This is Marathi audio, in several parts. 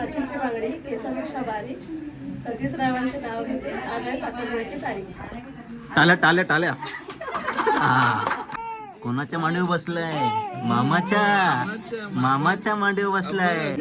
काचीची बांगडी केसापेक्षा बारीक 30 रावांचे नाव घेते. आज आहे साखरपुड्याची तारीख. टाल्या टाल्या टाल्या. कोणाच्या मांडीवर बसलाय? मामाच्या मांडीवर बसलाय.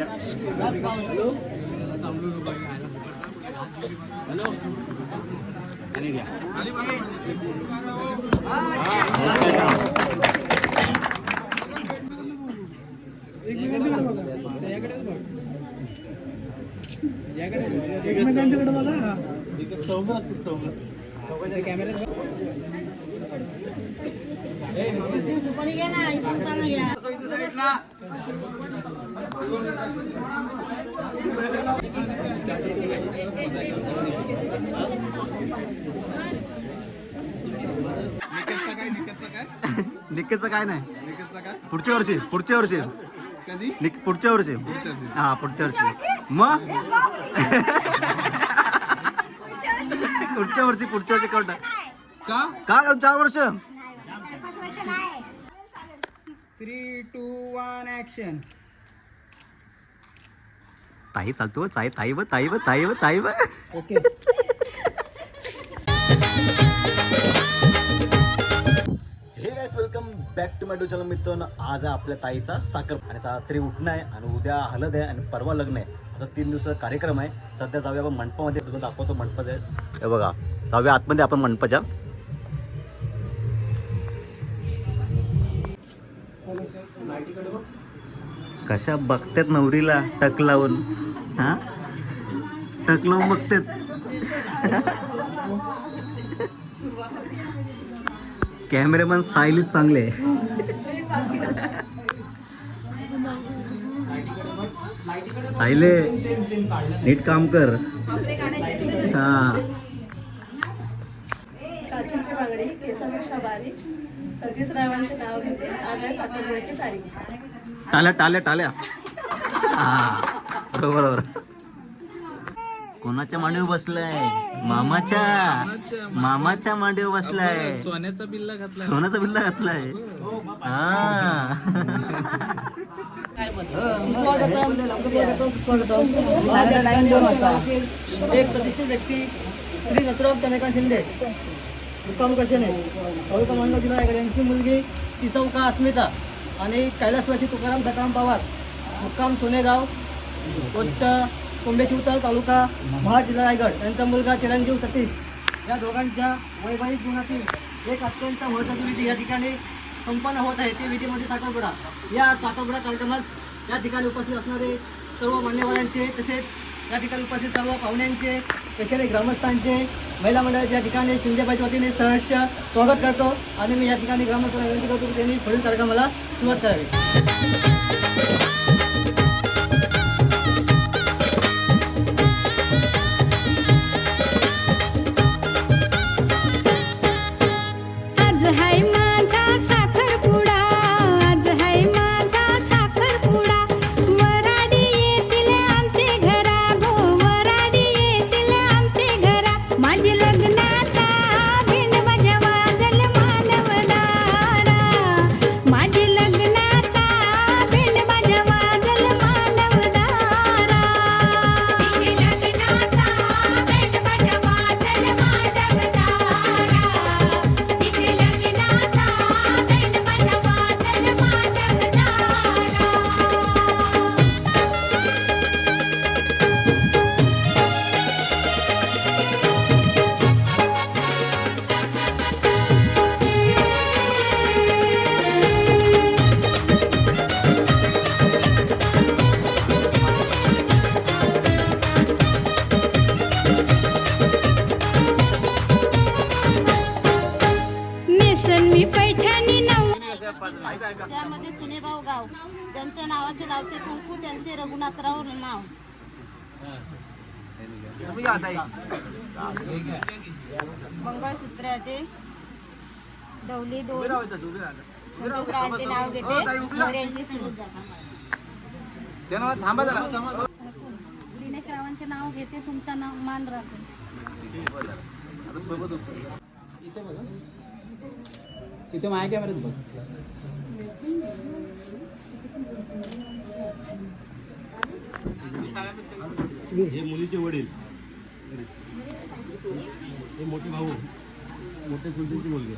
निकेचं काय नाही. पुढच्या वर्षी पुढच्या वर्षी हा पुढच्या वर्षी मग पुढच्या वर्षी कोणता का 4 वर्ष. 3, 2, 1 ऍक्शन. ताई चालतो. ताई okay. Hey guys welcome back to my to channel. मित्रांनो आज आहे आपल्या ताईचा साखर आणि रात्री उठणं आहे आणि उद्या हळद आहे आणि परवा लग्न आहे. असा 3 दिवसाचा कार्यक्रम आहे. सध्या जाऊया आपण मंडपामध्ये. तुम्ही दाखवतो मंडपात आहे. हे बघा जाऊया आतमध्ये आपण मंडपाच्या. कशा बघतात नवरीला टक लावून. हा टक लावून बघतात. कॅमेरामॅन सायलीच चांगले. सायले नीट काम कर. हा काचीची बांगडी केसापेक्षा बारीक 30 रावांचे नाव घेते. आज आहे साखरपुड्याची तारीख. टाल्या टाल्या टाल्या. बरोबर. कोणाच्या मांडीवर बसलाय? मामाच्या मांडीवर बसलाय. सोन्याचा बिल्ला घातलाय. एक प्रतिष्ठित व्यक्ती श्री नथुराम चंद्रकांत शिंदे मुक्काम कशाने तालुका मानगाव जिल्हा रायगड यांची मुलगी तिसौका अस्मिता आणि कैलासवासी तुकाराम सकाराम पवार मुक्काम सोनेगाव पोस्ट कोंबेशिवताल तालुका महाड जिल्हा रायगड यांचा मुलगा चिरंजीव सतीश या दोघांच्या वैवाहिक जीवनातील एक अत्यंत महत्त्वाची विधी या ठिकाणी संपन्न होत आहे. ते विधीमध्ये साखरपुडा. या साखरपुडा कार्यक्रमात या ठिकाणी उपस्थित असणारे सर्व मान्यवरांचे तसेच या ठिकाणी उपस्थित सर्व पाहुण्यांचे स्पेशली ग्रामस्थांचे महिला मंडळाच्या या ठिकाणी शिंदेबाईच्या वतीने सहर्ष स्वागत करतो आणि मी या ठिकाणी ग्रामस्थांना विनंती करतो की त्यांनी पुढील कार्यक्रमाला सुरुवात करावी. त्यामध्ये सुनेभाऊ गाव त्यांच्या नावाचे लावते कुंकू त्यांचे रघुनाथराव नाव. मंगळसूत्राचे डवली 2 संतोषरावांचे नाव घेते. मोऱ्यांची दिनेशरावांचे नाव घेते. तुमचा नाव मान राखून. इथे माझ्या कॅमेऱ्यात बघ. हे मुलीचे वडील, हे मोठे भाऊ, मोठे चुलतीची मुलगी.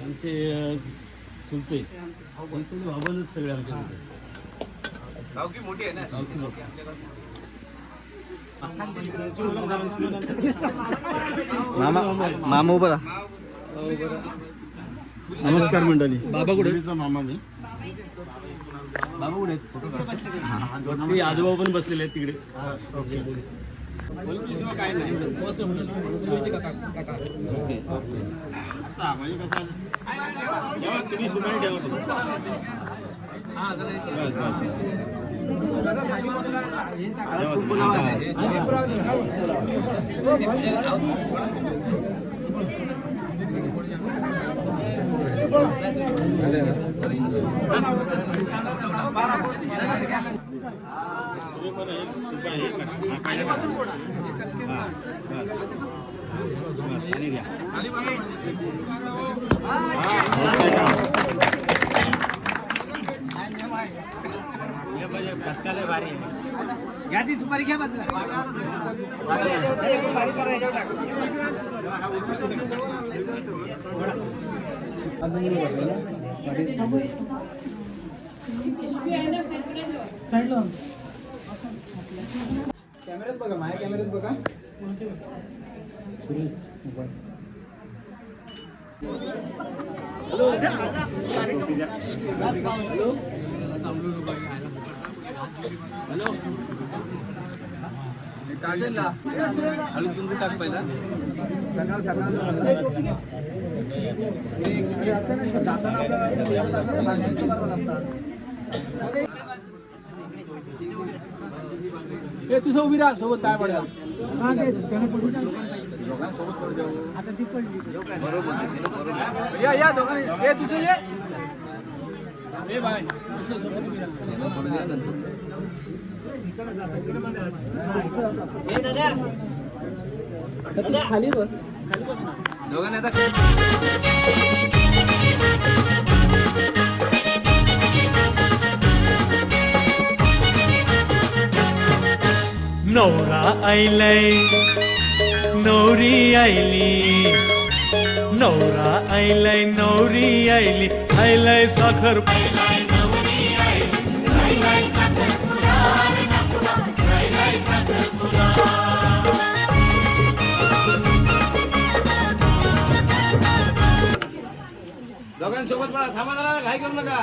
आमचे चुलते भावनच सगळे आमचे गावकी मोठी आहे ना. मामा उभा नमस्कार मंडळी. बाबा कुठे? मुलीचा मामा मी. बाबा कुठे आहेत? आजोबा पण बसलेले आहेत तिकडे. ओके. मुलगीशिवाय काय नाही. नमस्कार मंडळी. असा म्हणजे कसं जेव्हा तुम्ही सुमारी ठेवा तुम्ही. बस बस. तुम्ही पण एक सुपारी हे करा. हा, काय करा. हा, बस. बस, आणि घ्या. घ्या ती सुपारी घ्या बाजूला. कॅमेऱ्यात बघा, माझ्या कॅमेऱ्यात बघा. टाक पहिला. तुझं उभी राहा सोबत काय पडेल. या दोघांनी ये तुझं ये बाय. खाली बस. दोघांनी आता नवरा आयलाय नवरी आयली, नवरा आयलाय नवरी आयली, आयलाय साखर. दोघांसोबत पळा. थांबा जरा, घाई करू नका.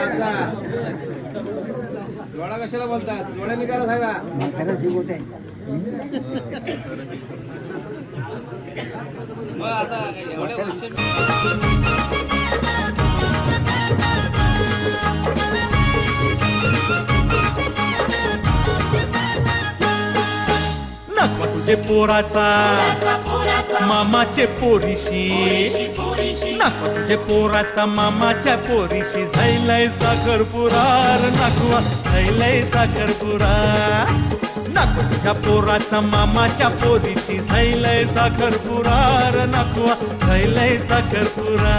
असा जोडा कशाला बोलतात? जोड्या निघाला सांगा. मग आता एवढ्या वर्ष नका तुझे पोराचा मामाचे पोरीशी, नका तुझे पोराचा मामाच्या पोरीशी, झायलाय साखरपुरार नकवा, झायलाय साखरपुरा. नको तुझ्या पोराचा मामाच्या पोरीशी, झायलाय साखरपुरार नकवा, झायलाय साखरपुरा.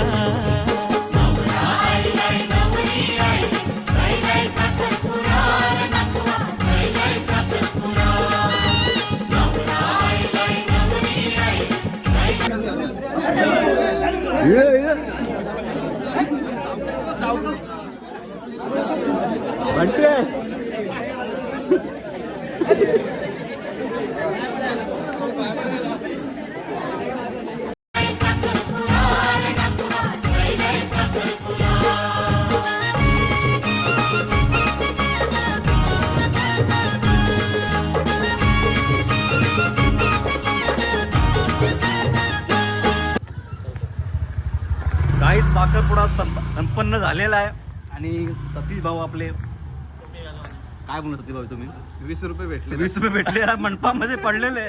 काही साखरपुडा संपन्न झालेला आहे आणि सतीश भाऊ आपले काय बोलू सतीश भाऊ तुम्ही 20 रुपये भेटले. 20 रुपये भेटले मंडपामध्ये पडलेले.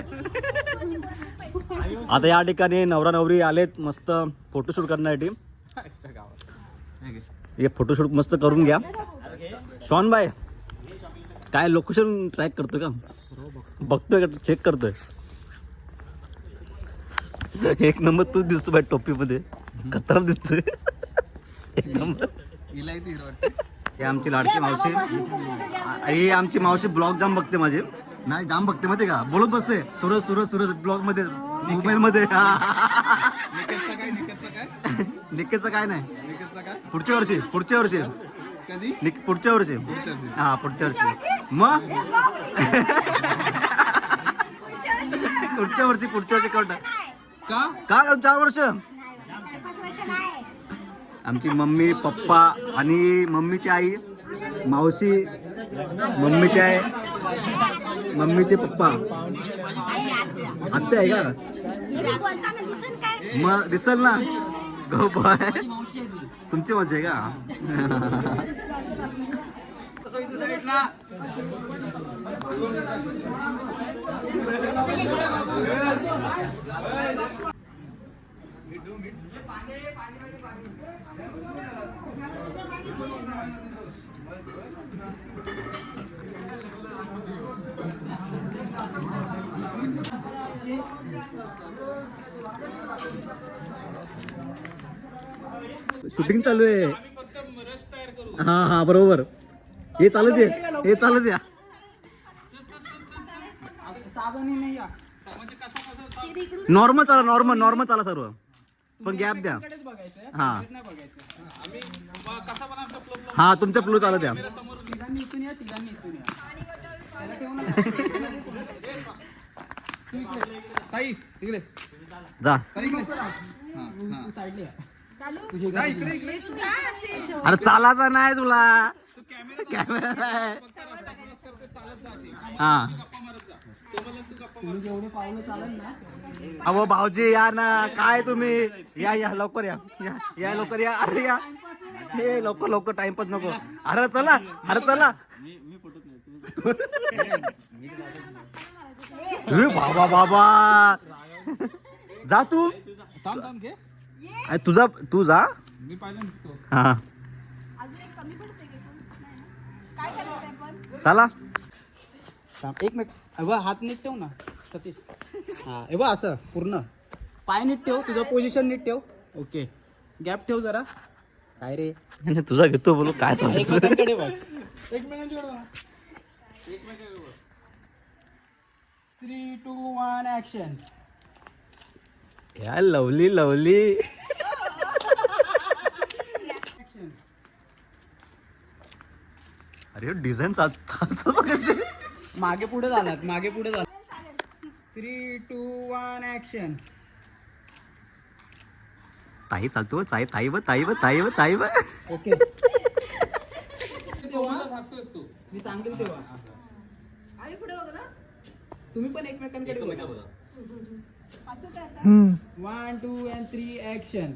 आता या ठिकाणी नवरा नवरी आलेत मस्त फोटोशूट करण्यासाठी. हे फोटोशूट मस्त करून घ्या. शॉन बाय काय लोकेशन ट्रॅक करतोय का? बघतोय का? चेक करतोय. एक नंबर तू दिसतो बाई टोपीमध्ये खतरा दिसतोय एक नंबर. ही आमची लाडकी मावशी. ही आमची मावशी ब्लॉग जाम बघते माझे. नाही जाम बघते माहिती का, बोलत बसते सूरज सूरज सूरज ब्लॉग मध्ये मोबाईल मध्ये. निकेतचं काय नाही, पुढच्या वर्षी पुढच्या वर्षी पुढच्या वर्षी हा पुढच्या वर्षी मग पुढच्या वर्षी कळत का 4 वर्ष. आमची मम्मी पप्पा आणि मम्मीची आई मावशी, मम्मीची आई, मम्मीचे पप्पा, आत्या आहे का मग दिसल ना गो बाय. तुमची मजा आहे का. शूटिंग चालू आहे. हा हा बरोबर. हे चालत आहे, हे चालत या. नॉर्मल चाला, नॉर्मल चाला सर्व, पण गॅप द्या. हा हा तुमच्या फ्लो चालत द्या. जा अरे चालायचा नाही तुला कॅमेरा नाही. हा अहो भाऊजी या ना, काय तुम्ही या या लवकर या या लवकर या. अरे या हे लवकर लवकर टाइमपास नको. अरे चला बाबा बाबा जा तू. तुझा तू जा. हा चला एक मिनिट हात नीट ठेव ना सतीश. हा हे बघ असं पूर्ण पाय नीट ठेव, तुझं पोझिशन नीट ठेव. ओके गॅप ठेव जरा. काय रे तुझा घेतो बोलू काय चालू. एकमेकांकडे बघ. एकमेकांकडे बघ. 3, 2, 1 ऍक्शन. या लवली लवली. अरे डिझाईन चालतो कशी. मागे पुढे झालात, मागे पुढे झालात. 3, 2, 1 ऍक्शन. ताई चालतो ताई व ओके मी सांगेल तेव्हा. तुम्ही पण एकमेकांकडे बघा. 1, 2 and 3 ऍक्शन.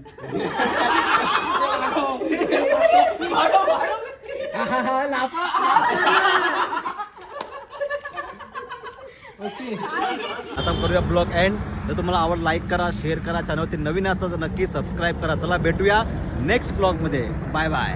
ओके आता करूया ब्लॉग एंड. जर तुम्हाला आवड लाईक करा, शेअर करा, चॅनलवरती नवीन असेल तर नक्की सबस्क्राईब करा. चला भेटूया नेक्स्ट ब्लॉग मध्ये. Bye bye.